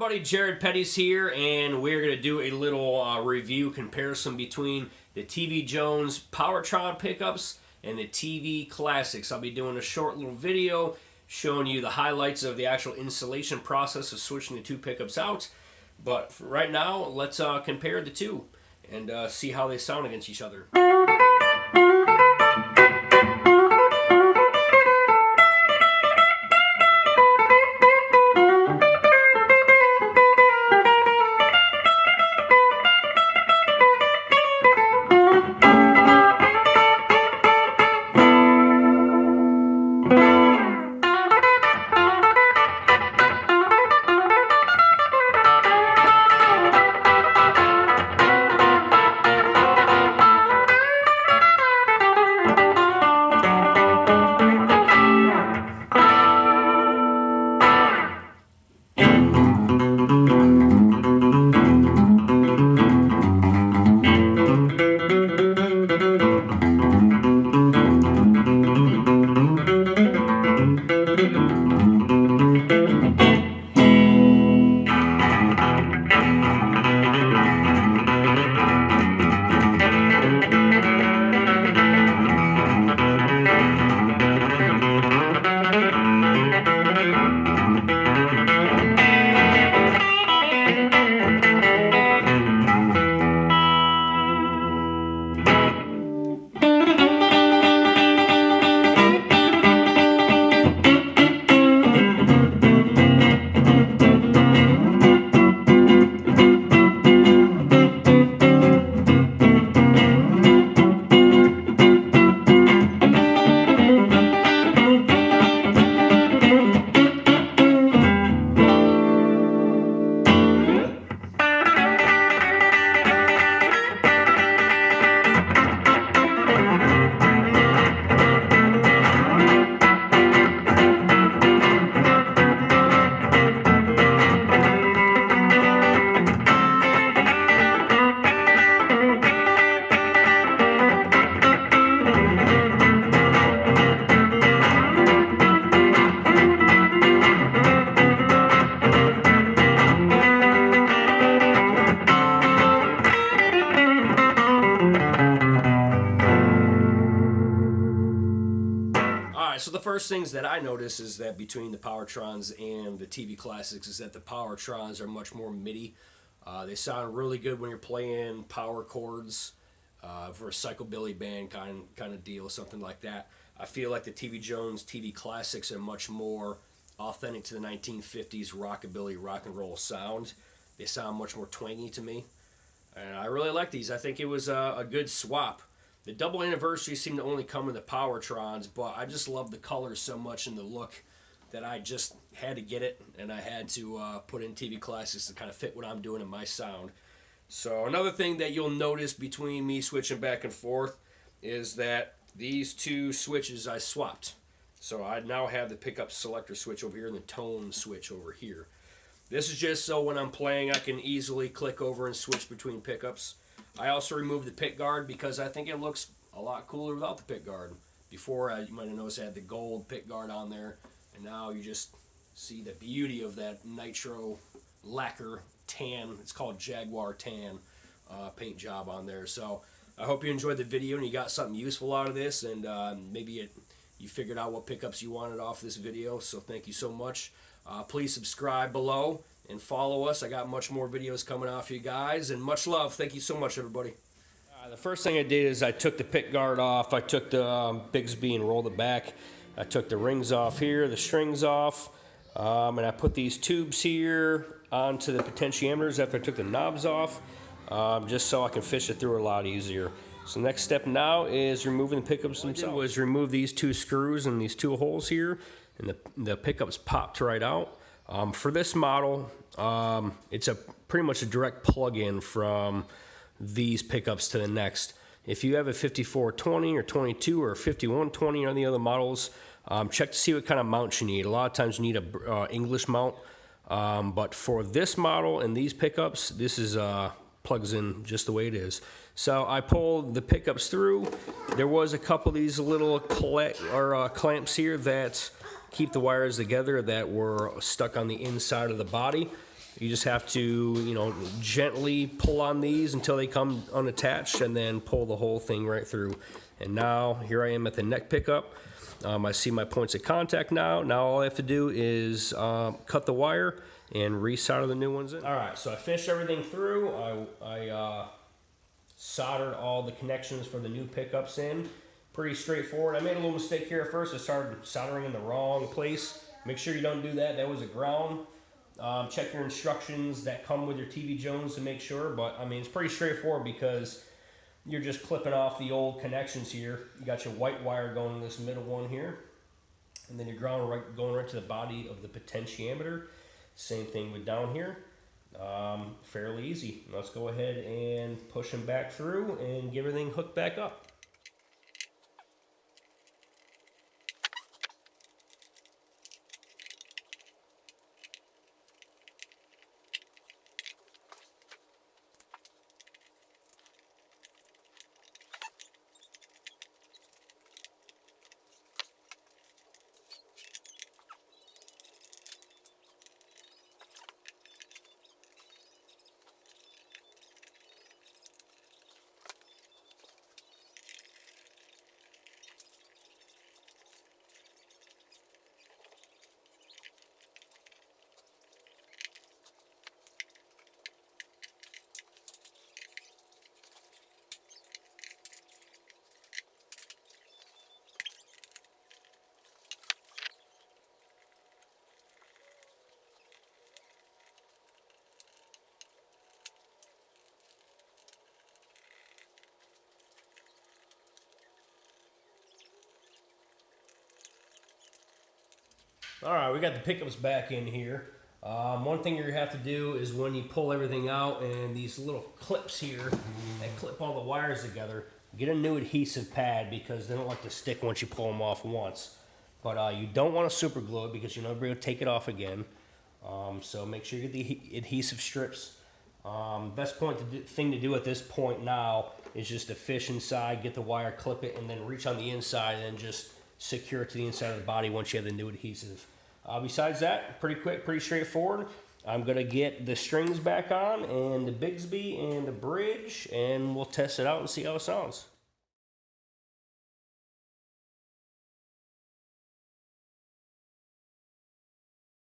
everybody, Jared Petteys here, and we're going to do a little review comparison between the TV Jones Powertron pickups and the TV Classics. I'll be doing a short little video showing you the highlights of the actual installation process of switching the two pickups out. But for right now, let's compare the two and see how they sound against each other. So the first things that I notice is that between the Powertrons and the TV Classics is that the Powertrons are much more MIDI. They sound really good when you're playing power chords for a psychobilly band kind of deal, something like that. I feel like the TV Jones TV Classics are much more authentic to the 1950s rockabilly rock and roll sound. They sound much more twangy to me, and I really like these. I think it was a good swap. The double anniversaries seem to only come in the Powertrons, but I just love the colors so much and the look that I just had to get it, and I had to put in TV Classics to kind of fit what I'm doing in my sound. So another thing that you'll notice between me switching back and forth is that these two switches I swapped. So I now have the pickup selector switch over here and the tone switch over here. This is just so when I'm playing I can easily click over and switch between pickups. I also removed the pick guard because I think it looks a lot cooler without the pick guard. Before, you might have noticed I had the gold pick guard on there, and now you just see the beauty of that nitro lacquer tan. It's called Jaguar tan paint job on there. So I hope you enjoyed the video and you got something useful out of this, and maybe you figured out what pickups you wanted off this video. So thank you so much. Please subscribe below and follow us. I got much more videos coming out for you guys, and much love. Thank you so much, everybody. The first thing I did is I took the pick guard off. I took the Bigsby and rolled it back. I took the rings off here, the strings off, and I put these tubes here onto the potentiometers after I took the knobs off, just so I can fish it through a lot easier. So next step now is removing the pickups themselves. What I did was remove these two screws and these two holes here, and the pickups popped right out. For this model, it's pretty much a direct plug-in from these pickups to the next. If you have a 5420 or 22 or 5120 on the other models, check to see what kind of mount you need. A lot of times you need a English mount, but for this model and these pickups, this is plugs in just the way it is. So I pulled the pickups through. There was a couple of these little clamps here that keep the wires together that were stuck on the inside of the body. You just have to, you know, gently pull on these until they come unattached, and then pull the whole thing right through. And now here I am at the neck pickup. I see my points of contact now. Now all I have to do is cut the wire and resolder the new ones in. All right, so I finished everything through. I soldered all the connections for the new pickups in. Pretty straightforward. I made a little mistake here at first. I started soldering in the wrong place. Make sure you don't do that. That was a ground. Check your instructions that come with your TV Jones to make sure, but I mean, it's pretty straightforward because you're just clipping off the old connections here. You got your white wire going in this middle one here, and then your ground going right to the body of the potentiometer. Same thing with down here. Fairly easy. Let's go ahead and push them back through and get everything hooked back up. All right, we got the pickups back in here. One thing you're gonna have to do is when you pull everything out and these little clips here that clip all the wires together, get a new adhesive pad because they don't like to stick once you pull them off once. But you don't want to super glue it because you're never going to take it off again. So make sure you get the adhesive strips. Best thing to do at this point now is just to fish inside, get the wire, clip it, and then reach on the inside and just secure it to the inside of the body once you have the new adhesive. Besides that, pretty quick, pretty straightforward. I'm going to get the strings back on and the Bigsby and the bridge, and we'll test it out and see how it sounds.